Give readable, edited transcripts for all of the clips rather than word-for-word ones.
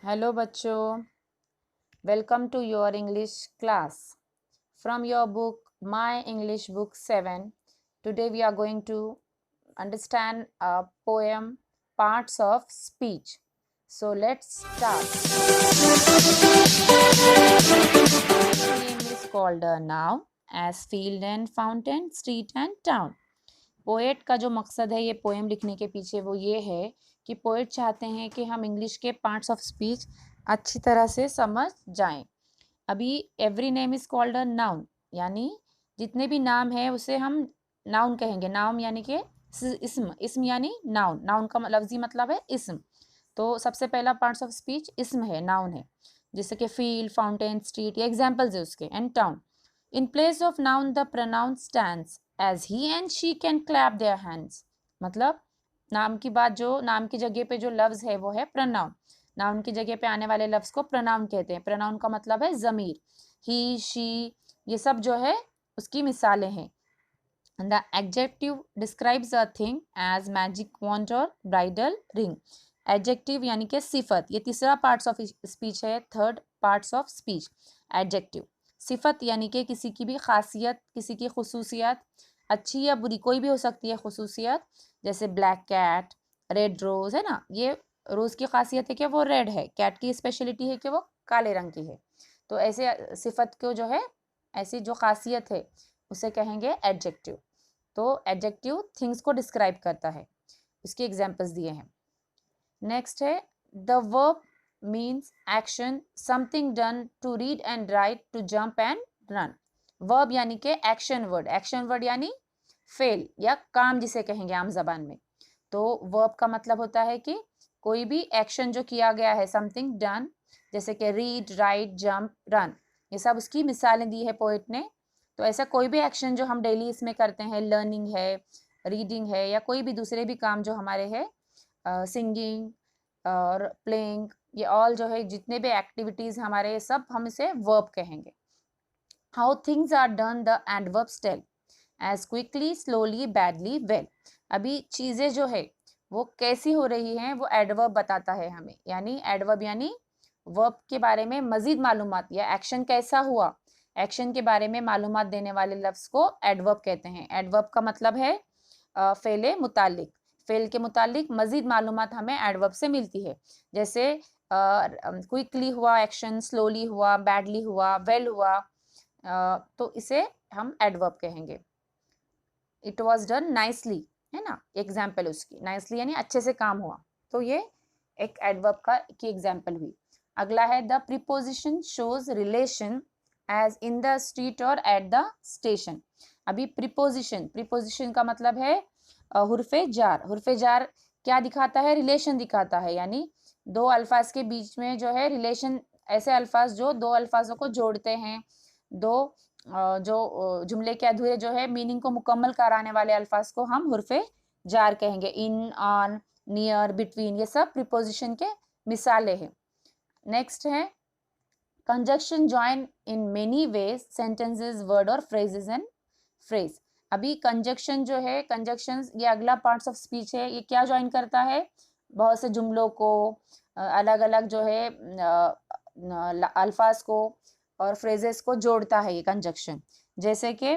Hello बच्चों, welcome to your English class from your book my English book 7. Today we are going to understand a poem, Parts of Speech. So let's start. Name is called a noun as field and fountain, street and town. Poet का जो मकसद है ये poem लिखने के पीछे वो ये है कि पोएट चाहते हैं कि हम इंग्लिश के पार्ट्स ऑफ स्पीच अच्छी तरह से समझ जाएं. अभी every name is called a noun, यानी जितने भी नाम है उसे हम नाउन कहेंगे. नाउन यानी कि इसम यानी नाउन. नाउन का लफ्जी मतलब है इसम. तो सबसे पहला पार्ट्स ऑफ स्पीच इसम है, नाउन है, जैसे कि फील्ड, फाउंटेन, स्ट्रीट, ये एग्जाम्पल्स है उसके. And town. In place of noun, the pronoun stands as he and she can clap their hands. मतलब नाम की बात, जो नाम की जगह पे जो लफ्ज है वो है प्रनाउन. नाउन की जगह पे आने वाले लफ्ज को प्रनाउन कहते हैं. प्रनाउन का मतलब है जमीर. ही, शी, ये सब जो है उसकी मिसालें हैं. The adjective describes a thing as magic wand or bridal ring. Adjective यानी कि सिफत, ये तीसरा पार्ट्स ऑफ स्पीच है, third parts of speech. Adjective सिफत यानी कि किसी की भी खासियत, किसी की खुसूसियत, अच्छी या बुरी कोई भी हो सकती है खुसूसियत. जैसे ब्लैक कैट, रेड रोज है ना, ये रोज की खासियत है कि वो रेड है, कैट की स्पेशलिटी है कि वो काले रंग की है. तो ऐसे सिफत को जो है, ऐसी जो खासियत है उसे कहेंगे एडजेक्टिव. तो एडजेक्टिव थिंग्स को डिस्क्राइब करता है. उसके एग्जाम्पल्स दिए हैं. नेक्स्ट है the verb means action, something done to read and write, to jump and run. verb यानी कि एक्शन वर्ड. एक्शन वर्ड यानी फेल या काम जिसे कहेंगे आम जबान में. तो verb का मतलब होता है कि कोई भी एक्शन जो किया गया है, something done, जैसे कि रीड, राइट, जंप, रन, ये सब उसकी मिसालें दी है पोएट ने. तो ऐसा कोई भी एक्शन जो हम डेली इसमें करते हैं, लर्निंग है, रीडिंग है, या कोई भी दूसरे भी काम जो हमारे है, सिंगिंग और प्लेइंग, ये ऑल जो है जितने भी एक्टिविटीज हमारे, सब हम इसे वर्ब कहेंगे. How things are done, the adverbs tell, as quickly, slowly, badly, well. अभी चीजें जो है वो कैसी हो रही हैं वो एडवर्ब बताता है हमें. यानी एडवर्ब यानी वर्ब के बारे में मजीद मालूमात, या एक्शन कैसा हुआ, एक्शन के बारे में मालूमात देने वाले लफ्ज को एडवर्ब कहते हैं. एडवर्ब का मतलब है फेले मुतालिक. फेल के मुतालिक मजीद मालूमात हमें एडवर्ब से मिलती है. जैसे क्विकली हुआ एक्शन, स्लोली हुआ, बैडली हुआ, वेल हुआ, तो इसे हम एडवर्ब कहेंगे. इट वॉज डन नाइसली है ना, एग्जाम्पल उसकी. नाइसली यानी अच्छे से काम हुआ, तो ये एक एडवर्ब की एग्जाम्पल हुई. अगला है the preposition shows relation as in the street और एट द स्टेशन. अभी प्रीपोजिशन का मतलब है हुर्फे जार. हुर्फे जार क्या दिखाता है, रिलेशन दिखाता है. यानी दो अल्फाज के बीच में जो है रिलेशन, ऐसे अल्फाज जो दो अल्फाजों को जोड़ते हैं, दो जो जुमले के अधूरे जो है मीनिंग को मुकम्मल कराने वाले अल्फाज को हम हुर्फे जार कहेंगे. इन, ऑन, नियर, बिटवीन, ये सब प्रीपोजिशन के मिसालें हैं. नेक्स्ट है conjunction join in many ways sentences, word और फ्रेजेस एंड फ्रेज. अभी कंजक्शन जो है, कंजक्शन ये अगला पार्ट्स ऑफ स्पीच है. ये क्या ज्वाइन करता है, बहुत से जुमलों को, अलग अलग जो है अल्फाज को और फ्रेजेस को जोड़ता है ये कंजक्शन. जैसे कि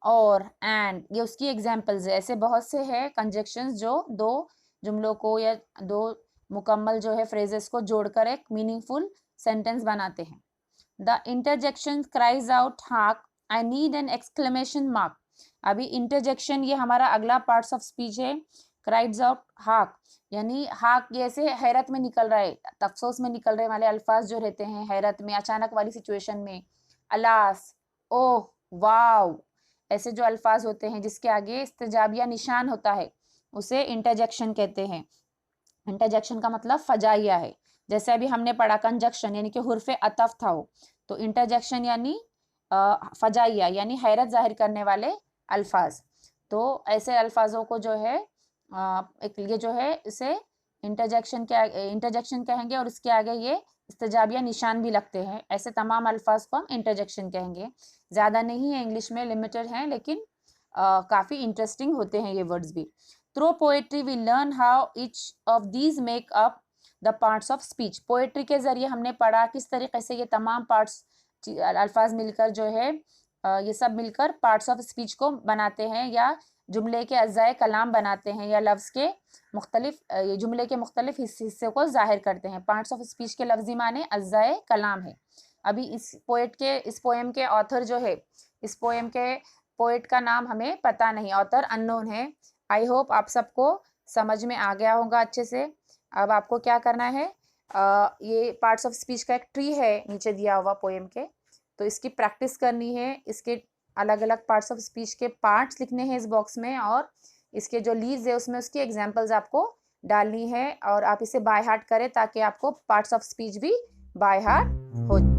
और, एंड, ये उसकी एग्जाम्पल्स है. ऐसे बहुत से है कंजक्शंस जो दो जुमलों को या दो मुकम्मल जो है फ्रेजेस को जोड़कर एक मीनिंगफुल सेंटेंस बनाते हैं. द इंटरजेक्शन क्राइज आउट हाक, I need an exclamation mark. अभी इंटरजेक्शन ये हमारा अगला पार्ट्स ऑफ स्पीच है. क्राइज आउट हाक यानी हाक, ये ऐसे हैरत में निकल रहा है, अफसोस में निकल रहे वाले अल्फाज जो रहते हैं, हैरत में, अचानक वाली सिचुएशन में. अलास, ओह, वाव, ऐसे जो अल्फाज होते हैं जिसके आगे इस्तेजाबिया निशान होता है उसे इंटरजेक्शन कहते हैं. इंटरजेक्शन का मतलब फजाइया है. जैसे अभी हमने पढ़ा कंजक्शन यानी कि हुर्फे अतफ था वो, तो इंटरजेक्शन यानी फजाइया यानी हैरत जाहिर करने वाले अल्फाज. तो ऐसे अल्फाजों को जो है एक ये जो है इसे इंटरजेक्शन कहेंगे, और इसके आगे ये इस्तेजाबिया निशान भी लगते हैं. ऐसे तमाम अल्फाज को हम इंटरजेक्शन कहेंगे. ज़्यादा नहीं है, इंग्लिश में लिमिटेड हैं, लेकिन काफ़ी इंटरेस्टिंग होते हैं ये वर्ड्स भी. Through poetry we learn how each of these make up the parts of speech. Poetry के ज़रिए हमने पढ़ा किस तरीके से ये तमाम पार्ट्स अल्फाज मिलकर जो है ये सब मिलकर पार्ट्स ऑफ स्पीच को बनाते हैं या जुमले के अज़ाए कलाम बनाते हैं या लफ्ज़ के मुख्तलिफ ये जुमले के मुख्तलिफ हिस्से को ज़ाहिर करते हैं। पार्ट्स ऑफ स्पीच के लफ्ज़ी माने अज़ाए कलाम है। अभी इस पोएम के ऑथर जो है, इस पोएम के पोएट का नाम हमें पता नहीं, ऑथर अननोन है। आई होप आप सबको समझ में आ गया होगा अच्छे से। अब आपको क्या करना है, ये पार्ट्स ऑफ स्पीच का एक ट्री है नीचे दिया हुआ पोएम के, तो इसकी प्रैक्टिस करनी है। इसके अलग अलग पार्ट्स ऑफ स्पीच के पार्ट्स लिखने हैं इस बॉक्स में, और इसके जो लीव्स है उसमें उसकी एग्जाम्पल्स आपको डालनी है, और आप इसे बाय हार्ट करें ताकि आपको पार्ट्स ऑफ स्पीच भी बाय हार्ट हो।